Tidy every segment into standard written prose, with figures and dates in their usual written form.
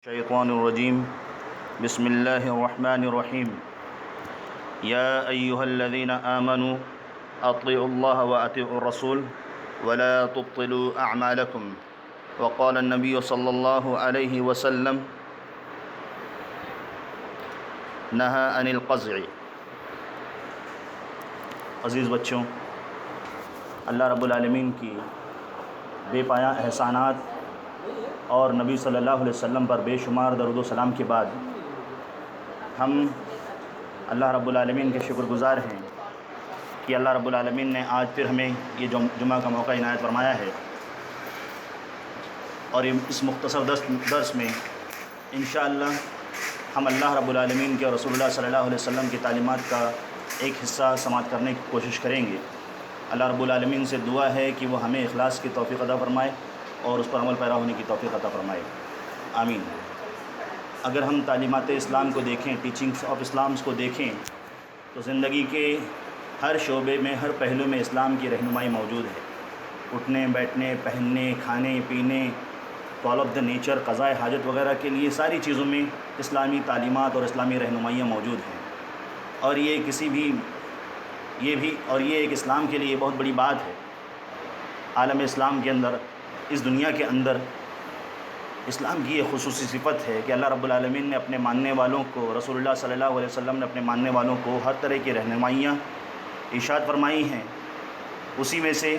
الشيطان الرجيم بسم الله الرحمن الرحيم يا أيها الذين آمنوا أطيعوا الله وأطيعوا الرسول ولا تبطلوا أعمالكم وقال النبي صلى الله عليه وسلم نهى عن القزع۔ عزیز بچوں، اللہ رب العالمین کی بے پایہ احسانات اور نبی صلی اللہ علیہ وسلم پر بے شمار درود و سلام کے بعد ہم اللہ رب العالمین کے شکر گزار ہیں کہ اللہ رب العالمین نے آج پھر ہمیں یہ جمعہ کا موقع عنایت فرمایا ہے، اور اس مختصر درس میں انشاءاللہ ہم اللہ رب العالمین کے اور رسول اللہ صلی اللہ علیہ وسلم کی تعلیمات کا ایک حصہ سماعت کرنے کی کوشش کریں گے۔ اللہ رب العالمین سے دعا ہے کہ وہ ہمیں اخلاص کی توفیق عطا فرمائے اور اس پر عمل پیرا ہونے کی توفیق عطا فرمائے، آمین۔ اگر ہم تعلیمات اسلام کو دیکھیں، ٹیچنگس آف اسلامس کو دیکھیں، تو زندگی کے ہر شعبے میں، ہر پہلو میں اسلام کی رہنمائی موجود ہے۔ اٹھنے بیٹھنے، پہننے، کھانے پینے، کال آف دا نیچر، قضاء حاجت وغیرہ کے لیے ساری چیزوں میں اسلامی تعلیمات اور اسلامی رہنمائیاں موجود ہیں، اور یہ ایک اسلام کے لیے بہت بڑی بات ہے۔ عالم اسلام کے اندر، اس دنیا کے اندر اسلام کی یہ خصوصی صفت ہے کہ اللہ رب العالمین نے اپنے ماننے والوں کو، رسول اللہ صلی اللہ علیہ وسلم نے اپنے ماننے والوں کو ہر طرح کی رہنمائیاں ارشاد فرمائی ہیں۔ اسی میں سے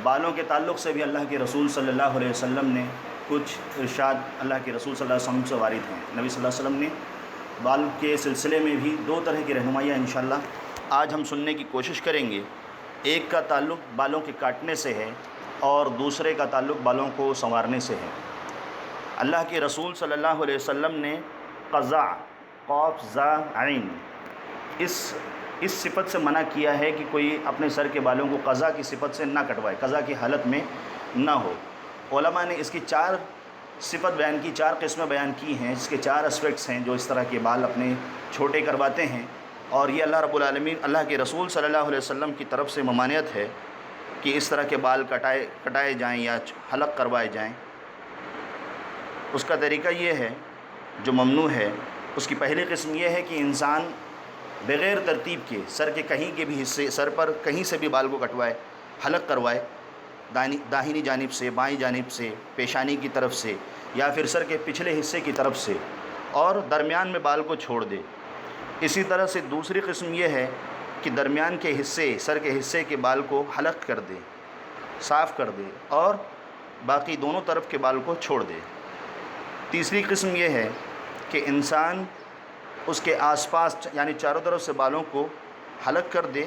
بالوں کے تعلق سے بھی اللہ کے رسول صلی اللہ علیہ وسلم نے کچھ ارشاد اللہ کے رسول صلی اللہ علیہ وسلم سے وارد ہیں۔ نبی صلی اللہ علیہ وسلم نے بال کے سلسلے میں بھی دو طرح کی رہنمائیاں انشاءاللہ آج ہم سننے کی کوشش کریں گے۔ ایک کا تعلق بالوں کے کاٹنے سے ہے اور دوسرے کا تعلق بالوں کو سنوارنے سے ہے۔ اللہ کے رسول صلی اللہ علیہ وسلم نے قزع، قاف زا عین، اس صفت سے منع کیا ہے کہ کوئی اپنے سر کے بالوں کو قزع کی صفت سے نہ کٹوائے، قزع کی حالت میں نہ ہو۔ علماء نے اس کی چار صفت بیان کی، چار قسمیں بیان کی ہیں، اس کے چار اسپیکٹس ہیں جو اس طرح کے بال اپنے چھوٹے کرواتے ہیں، اور یہ اللہ رب العالمین، اللہ کے رسول صلی اللہ علیہ وسلم کی طرف سے ممانعت ہے کہ اس طرح کے بال کٹائے جائیں یا حلق کروائے جائیں۔ اس کا طریقہ یہ ہے جو ممنوع ہے۔ اس کی پہلی قسم یہ ہے کہ انسان بغیر ترتیب کے سر کے کہیں کے بھی حصے، سر پر کہیں سے بھی بال کو کٹوائے، حلق کروائے، داہنی جانب سے، بائیں جانب سے، پیشانی کی طرف سے، یا پھر سر کے پچھلے حصے کی طرف سے، اور درمیان میں بال کو چھوڑ دے۔ اسی طرح سے دوسری قسم یہ ہے کہ درمیان کے حصے، سر کے حصے کے بال کو حلق کر دے، صاف کر دے، اور باقی دونوں طرف کے بال کو چھوڑ دے۔ تیسری قسم یہ ہے کہ انسان اس کے آس پاس یعنی چاروں طرف سے بالوں کو حلق کر دے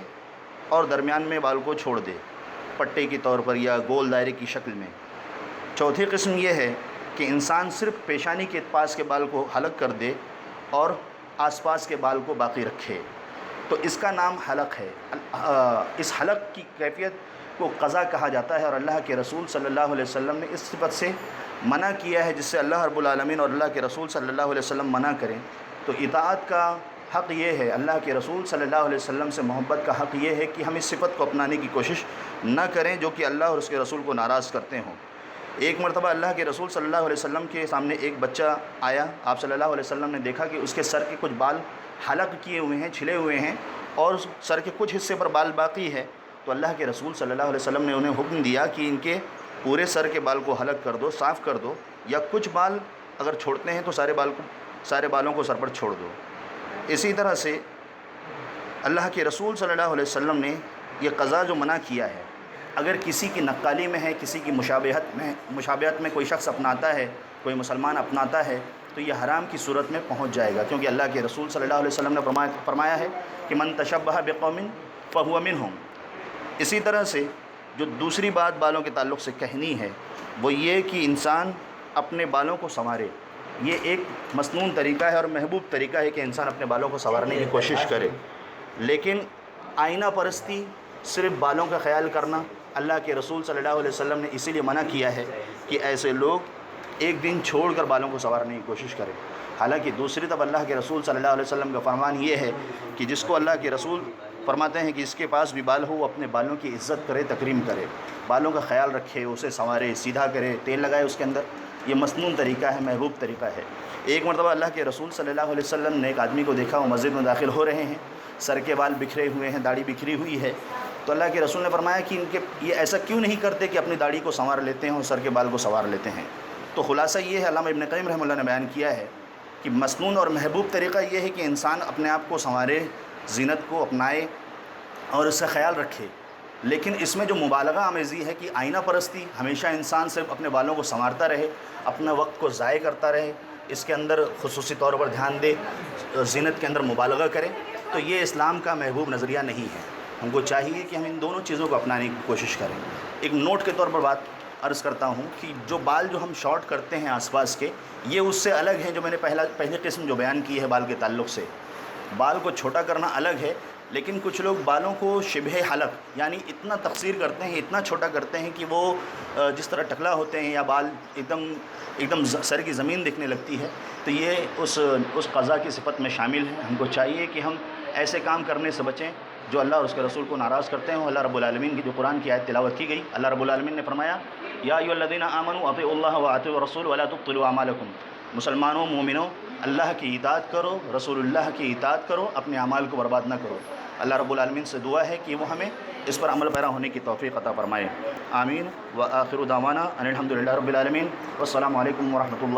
اور درمیان میں بال کو چھوڑ دے، پٹے کے طور پر یا گول دائرے کی شکل میں۔ چوتھی قسم یہ ہے کہ انسان صرف پیشانی کے پاس کے بال کو حلق کر دے اور آس پاس کے بال کو باقی رکھے، تو اس کا نام حلق ہے۔ اس حلق کی کیفیت کو قزع کہا جاتا ہے، اور اللہ کے رسول صلی اللہ علیہ وسلم نے اس صفت سے منع کیا ہے، جس سے اللہ رب العالمین اور اللہ کے رسول صلی اللہ علیہ وسلم منع کریں تو اطاعت کا حق یہ ہے، اللہ کے رسول صلی اللہ علیہ وسلم سے محبت کا حق یہ ہے کہ ہم اس صفت کو اپنانے کی کوشش نہ کریں جو کہ اللہ اور اس کے رسول کو ناراض کرتے ہوں۔ ایک مرتبہ اللہ کے رسول صلی اللہ علیہ وسلم کے سامنے ایک بچہ آیا، آپ صلی اللہ علیہ وسلم نے دیکھا کہ اس کے سر کے کچھ بال حلق کیے ہوئے ہیں، چھلے ہوئے ہیں، اور سر کے کچھ حصے پر بال باقی ہے، تو اللہ کے رسول صلی اللہ علیہ وسلم نے انہیں حکم دیا کہ ان کے پورے سر کے بال کو حلق کر دو، صاف کر دو، یا کچھ بال اگر چھوڑتے ہیں تو سارے بالوں کو سر پر چھوڑ دو۔ اسی طرح سے اللہ کے رسول صلی اللہ علیہ وسلم نے یہ قزع جو منع کیا ہے، اگر کسی کی نقالی میں ہے، کسی کی مشابہت میں کوئی شخص اپناتا ہے، کوئی مسلمان اپناتا ہے، تو یہ حرام کی صورت میں پہنچ جائے گا، کیونکہ اللہ کے رسول صلی اللہ علیہ وسلم نے فرمایا ہے کہ من تشبہ بقوم فہو منہم۔ اسی طرح سے جو دوسری بات بالوں کے تعلق سے کہنی ہے وہ یہ کہ انسان اپنے بالوں کو سنوارے۔ یہ ایک مسنون طریقہ ہے اور محبوب طریقہ ہے کہ انسان اپنے بالوں کو سنوارنے کی کوشش کرے، لیکن آئینہ پرستی، صرف بالوں کا خیال کرنا، اللہ کے رسول صلی اللہ علیہ وسلم نے اسی لیے منع کیا ہے کہ ایسے لوگ ایک دن چھوڑ کر بالوں کو سنوارنے کی کوشش کریں۔ حالانکہ دوسری طرف اللہ کے رسول صلی اللہ علیہ وسلم کا فرمان یہ ہے کہ جس کو اللہ کے رسول فرماتے ہیں کہ اس کے پاس بھی بال ہو وہ اپنے بالوں کی عزت کرے، تکریم کرے، بالوں کا خیال رکھے، اسے سنوارے، سیدھا کرے، تیل لگائے اس کے اندر، یہ مسنون طریقہ ہے، محبوب طریقہ ہے۔ ایک مرتبہ اللہ کے رسول صلی اللہ علیہ وسلم نے ایک آدمی کو دیکھا، وہ مسجد میں داخل ہو رہے ہیں، سر کے بال بکھرے ہوئے ہیں، داڑھی بکھری ہوئی ہے، تو اللہ کے رسول نے فرمایا کہ یہ ایسا کیوں نہیں کرتے کہ اپنی داڑھی کو سنوار لیتے ہیں اور سر کے بال کو سنوار لیتے ہیں۔ تو خلاصہ یہ ہے، علامہ ابن قیم رحمہ اللہ نے بیان کیا ہے کہ مسنون اور محبوب طریقہ یہ ہے کہ انسان اپنے آپ کو سنوارے، زینت کو اپنائے اور اس سے خیال رکھے، لیکن اس میں جو مبالغہ آمیزی ہے کہ آئینہ پرستی، ہمیشہ انسان صرف اپنے بالوں کو سنوارتا رہے، اپنا وقت کو ضائع کرتا رہے، اس کے اندر خصوصی طور پر دھیان دے، زینت کے اندر مبالغہ کرے، تو یہ اسلام کا محبوب نظریہ نہیں ہے۔ ہم کو چاہیے کہ ہم ان دونوں چیزوں کو اپنانے کی کوشش کریں۔ ایک نوٹ کے طور پر بات عرض کرتا ہوں کہ جو بال جو ہم شارٹ کرتے ہیں آس پاس کے، یہ اس سے الگ ہیں جو میں نے پہلی قسم جو بیان کی ہے بال کے تعلق سے۔ بال کو چھوٹا کرنا الگ ہے، لیکن کچھ لوگ بالوں کو شبہ حلق یعنی اتنا تقصیر کرتے ہیں، اتنا چھوٹا کرتے ہیں کہ وہ جس طرح ٹکلا ہوتے ہیں یا بال ایک دم سر کی زمین دکھنے لگتی ہے، تو یہ اس قضا کی صفت میں شامل ہے۔ ہم کو چاہیے کہ ہم ایسے کام کرنے سے بچیں جو اللہ اور اس کے رسول کو ناراض کرتے ہیں۔ اللہ رب العالمین کی جو قرآن کی آیت تلاوت کی گئی، اللہ رب العالمین نے فرمایا یا ایھا الذین آمنوا اطیعوا اللہ واطیعوا الرسول ولا تبطلوا اعمالکم، مسلمانوں مومنوں اللہ کی اطاعت کرو، رسول اللہ کی اطاعت کرو، اپنے اعمال کو برباد نہ کرو۔ اللہ رب العالمین سے دعا ہے کہ وہ ہمیں اس پر عمل پیرا ہونے کی توفیق عطا فرمائے۔ آمین۔ وآخر دعوانا ان الحمد للہ رب العالمین، والسلام علیکم ورحمۃ اللہ۔